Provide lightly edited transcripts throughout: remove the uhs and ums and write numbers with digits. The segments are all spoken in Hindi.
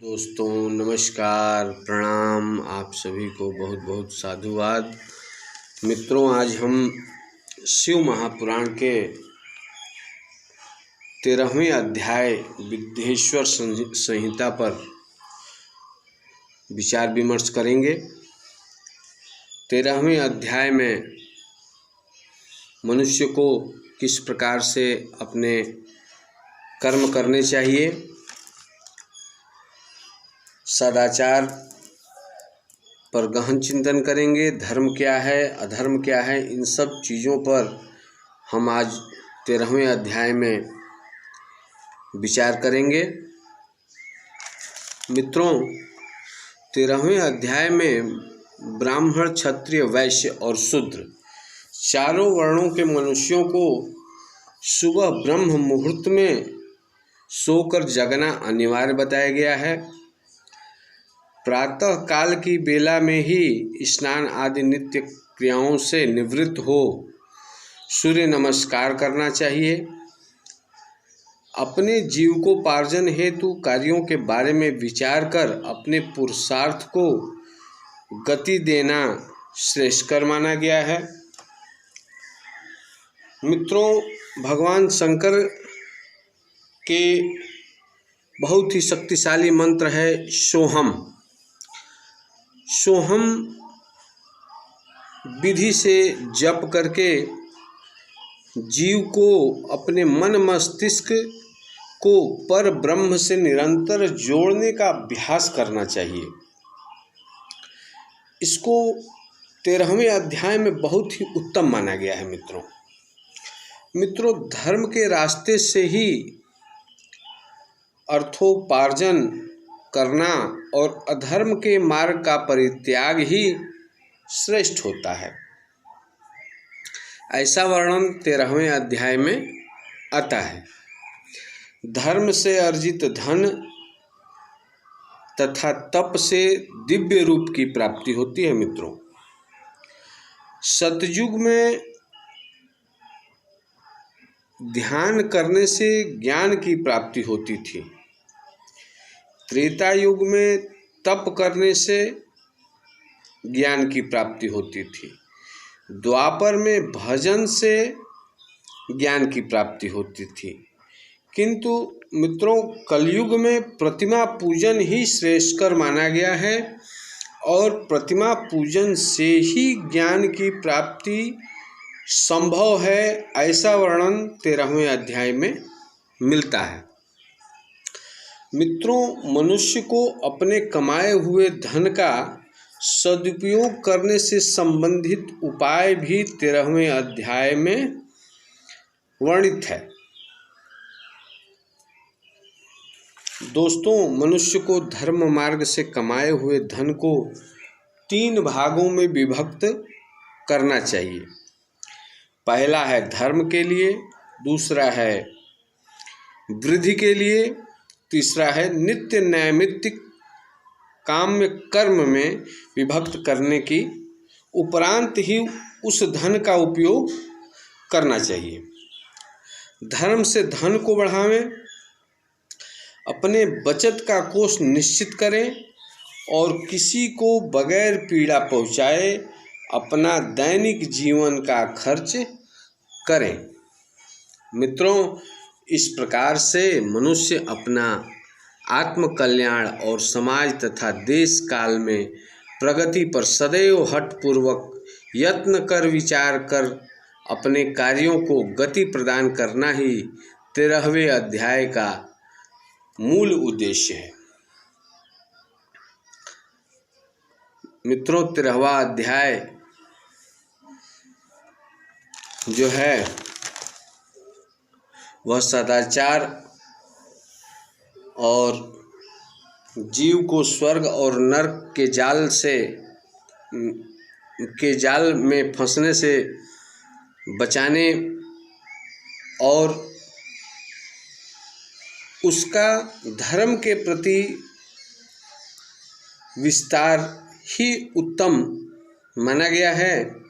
दोस्तों नमस्कार, प्रणाम। आप सभी को बहुत बहुत साधुवाद। मित्रों, आज हम शिव महापुराण के 13वें अध्याय विद्येश्वर संहिता पर विचार विमर्श करेंगे। 13वें अध्याय में मनुष्य को किस प्रकार से अपने कर्म करने चाहिए, सदाचार पर गहन चिंतन करेंगे। धर्म क्या है, अधर्म क्या है, इन सब चीज़ों पर हम आज 13वें अध्याय में विचार करेंगे। मित्रों, 13वें अध्याय में ब्राह्मण, क्षत्रिय, वैश्य और शूद्र चारों वर्णों के मनुष्यों को सुबह ब्रह्म मुहूर्त में सोकर जगना अनिवार्य बताया गया है। प्रातः काल की बेला में ही स्नान आदि नित्य क्रियाओं से निवृत्त हो सूर्य नमस्कार करना चाहिए। अपने जीविकोपार्जन हेतु कार्यों के बारे में विचार कर अपने पुरुषार्थ को गति देना श्रेष्ठकर माना गया है। मित्रों, भगवान शंकर के बहुत ही शक्तिशाली मंत्र है सोहम। सोहम विधि से जप करके जीव को अपने मन मस्तिष्क को पर ब्रह्म से निरंतर जोड़ने का अभ्यास करना चाहिए। इसको 13वें अध्याय में बहुत ही उत्तम माना गया है। मित्रों, धर्म के रास्ते से ही अर्थोपार्जन करना और अधर्म के मार्ग का परित्याग ही श्रेष्ठ होता है, ऐसा वर्णन 13वें अध्याय में आता है। धर्म से अर्जित धन तथा तप से दिव्य रूप की प्राप्ति होती है। मित्रों, सतयुग में ध्यान करने से ज्ञान की प्राप्ति होती थी। त्रेता युग में तप करने से ज्ञान की प्राप्ति होती थी। द्वापर में भजन से ज्ञान की प्राप्ति होती थी। किंतु मित्रों, कलयुग में प्रतिमा पूजन ही श्रेष्ठकर माना गया है और प्रतिमा पूजन से ही ज्ञान की प्राप्ति संभव है, ऐसा वर्णन 13वें अध्याय में मिलता है। मित्रों, मनुष्य को अपने कमाए हुए धन का सदुपयोग करने से संबंधित उपाय भी 13वें अध्याय में वर्णित है। दोस्तों, मनुष्य को धर्म मार्ग से कमाए हुए धन को 3 भागों में विभक्त करना चाहिए। पहला है धर्म के लिए, दूसरा है वृद्धि के लिए, तीसरा है नित्य नैमित्तिक काम्य कर्म में विभक्त करने की उपरांत ही उस धन का उपयोग करना चाहिए। धर्म से धन को बढ़ावें, अपने बचत का कोष निश्चित करें और किसी को बगैर पीड़ा पहुँचाए अपना दैनिक जीवन का खर्च करें। मित्रों, इस प्रकार से मनुष्य अपना आत्म कल्याण और समाज तथा देश काल में प्रगति पर सदैव हठपूर्वक यत्न कर विचार कर अपने कार्यों को गति प्रदान करना ही 13वें अध्याय का मूल उद्देश्य है। मित्रों, 13वां अध्याय जो है वह सदाचार और जीव को स्वर्ग और नरक के जाल में फंसने से बचाने और उसका धर्म के प्रति विस्तार ही उत्तम माना गया है।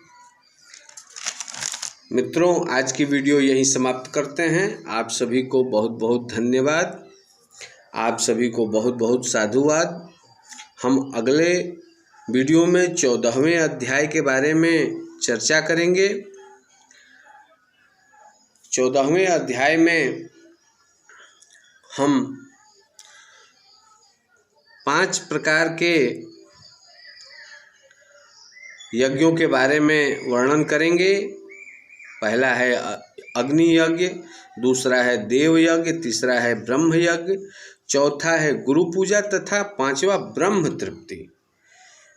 मित्रों, आज की वीडियो यहीं समाप्त करते हैं। आप सभी को बहुत बहुत धन्यवाद। आप सभी को बहुत बहुत साधुवाद। हम अगले वीडियो में 14वें अध्याय के बारे में चर्चा करेंगे। 14वें अध्याय में हम 5 प्रकार के यज्ञों के बारे में वर्णन करेंगे। पहला है अग्नि यज्ञ, दूसरा है देव यज्ञ, तीसरा है ब्रह्म यज्ञ, चौथा है गुरु पूजा तथा 5वां ब्रह्म तृप्ति।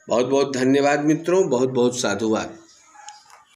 बहुत बहुत धन्यवाद मित्रों, बहुत बहुत साधुवाद।